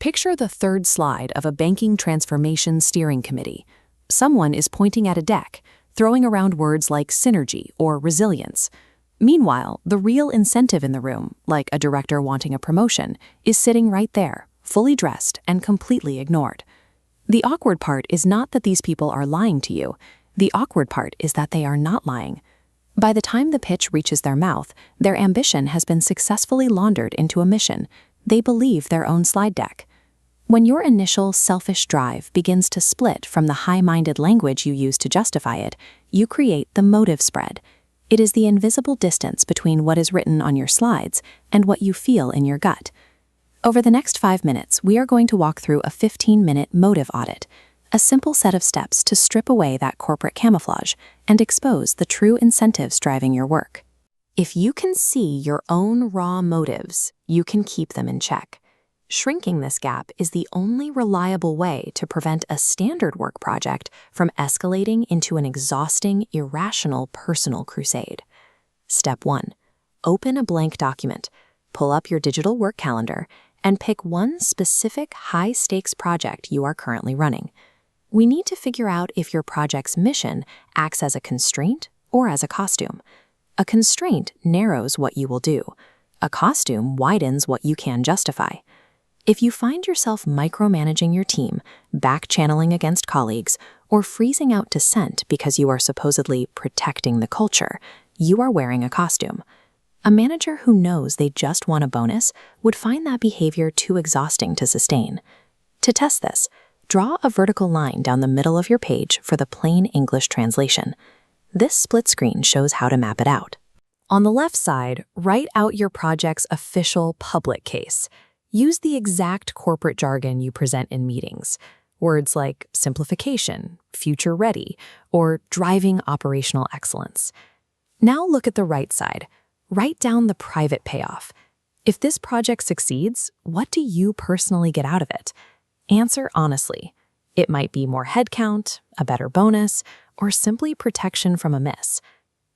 Picture the third slide of a banking transformation steering committee. Someone is pointing at a deck, throwing around words like synergy or resilience. Meanwhile, the real incentive in the room, like a director wanting a promotion, is sitting right there, fully dressed and completely ignored. The awkward part is not that these people are lying to you. The awkward part is that they are not lying. By the time the pitch reaches their mouth, their ambition has been successfully laundered into a mission. They believe their own slide deck. When your initial selfish drive begins to split from the high-minded language you use to justify it, you create the motive spread. It is the invisible distance between what is written on your slides and what you feel in your gut. Over the next 5 minutes, we are going to walk through a 15-minute motive audit, a simple set of steps to strip away that corporate camouflage and expose the true incentives driving your work. If you can see your own raw motives, you can keep them in check. Shrinking this gap is the only reliable way to prevent a standard work project from escalating into an exhausting, irrational personal crusade. Step 1. Open a blank document, pull up your digital work calendar, and pick one specific high-stakes project you are currently running. We need to figure out if your project's mission acts as a constraint or as a costume. A constraint narrows what you will do. A costume widens what you can justify. If you find yourself micromanaging your team, back-channeling against colleagues, or freezing out dissent because you are supposedly protecting the culture, you are wearing a costume. A manager who knows they just want a bonus would find that behavior too exhausting to sustain. To test this, draw a vertical line down the middle of your page for the plain English translation. This split screen shows how to map it out. On the left side, write out your project's official public case. Use the exact corporate jargon you present in meetings. Words like simplification, future ready, or driving operational excellence. Now look at the right side. Write down the private payoff. If this project succeeds, what do you personally get out of it? Answer honestly. It might be more headcount, a better bonus, or simply protection from a miss.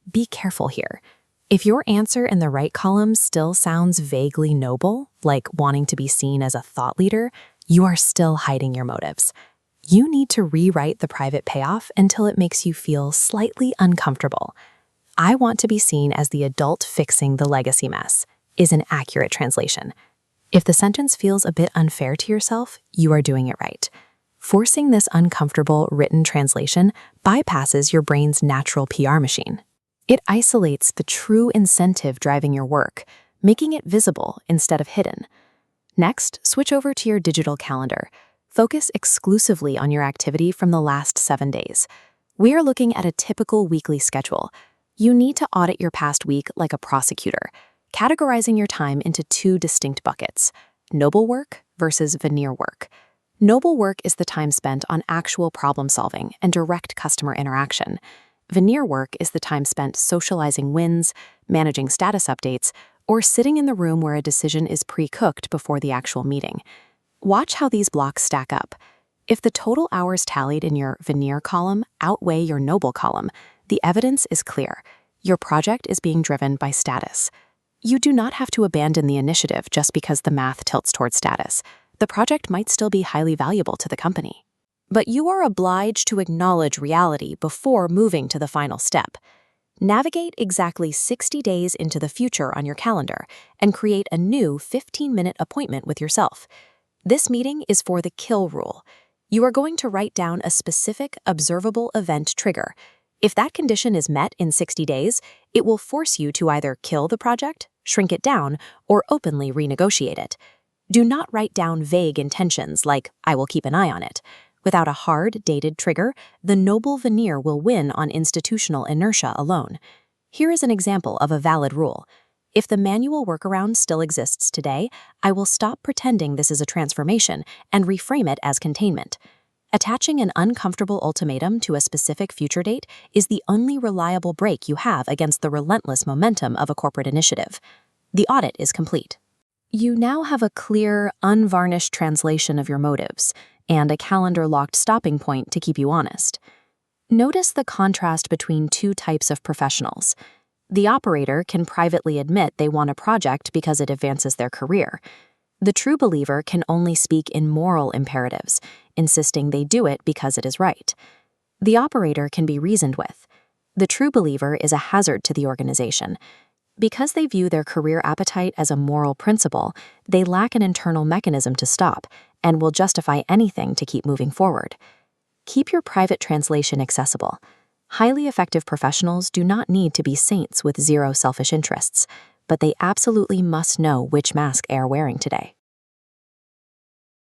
Be careful here. If your answer in the right column still sounds vaguely noble, like wanting to be seen as a thought leader, you are still hiding your motives. You need to rewrite the private payoff until it makes you feel slightly uncomfortable. I want to be seen as the adult fixing the legacy mess is an accurate translation. If the sentence feels a bit unfair to yourself, you are doing it right. Forcing this uncomfortable written translation bypasses your brain's natural PR machine. It isolates the true incentive driving your work, making it visible instead of hidden. Next, switch over to your digital calendar. Focus exclusively on your activity from the last 7 days. We are looking at a typical weekly schedule. You need to audit your past week like a prosecutor, categorizing your time into 2 distinct buckets: noble work versus veneer work. Noble work is the time spent on actual problem solving and direct customer interaction. Veneer work is the time spent socializing wins, managing status updates, or sitting in the room where a decision is pre-cooked before the actual meeting. Watch how these blocks stack up. If the total hours tallied in your veneer column outweigh your noble column, the evidence is clear. Your project is being driven by status. You do not have to abandon the initiative just because the math tilts toward status. The project might still be highly valuable to the company. But you are obliged to acknowledge reality before moving to the final step. Navigate exactly 60 days into the future on your calendar and create a new 15-minute appointment with yourself. This meeting is for the kill rule. You are going to write down a specific observable event trigger. If that condition is met in 60 days, it will force you to either kill the project, shrink it down, or openly renegotiate it. Do not write down vague intentions like, "I will keep an eye on it." Without a hard, dated trigger, the Noble Veneer will win on institutional inertia alone. Here is an example of a valid rule. If the manual workaround still exists today, I will stop pretending this is a transformation and reframe it as containment. Attaching an uncomfortable ultimatum to a specific future date is the only reliable brake you have against the relentless momentum of a corporate initiative. The audit is complete. You now have a clear, unvarnished translation of your motives and a calendar-locked stopping point to keep you honest. Notice the contrast between 2 types of professionals. The operator can privately admit they want a project because it advances their career. The true believer can only speak in moral imperatives, insisting they do it because it is right. The operator can be reasoned with. The true believer is a hazard to the organization. Because they view their career appetite as a moral principle, they lack an internal mechanism to stop and will justify anything to keep moving forward. Keep your private translation accessible. Highly effective professionals do not need to be saints with zero selfish interests, but they absolutely must know which mask they are wearing today.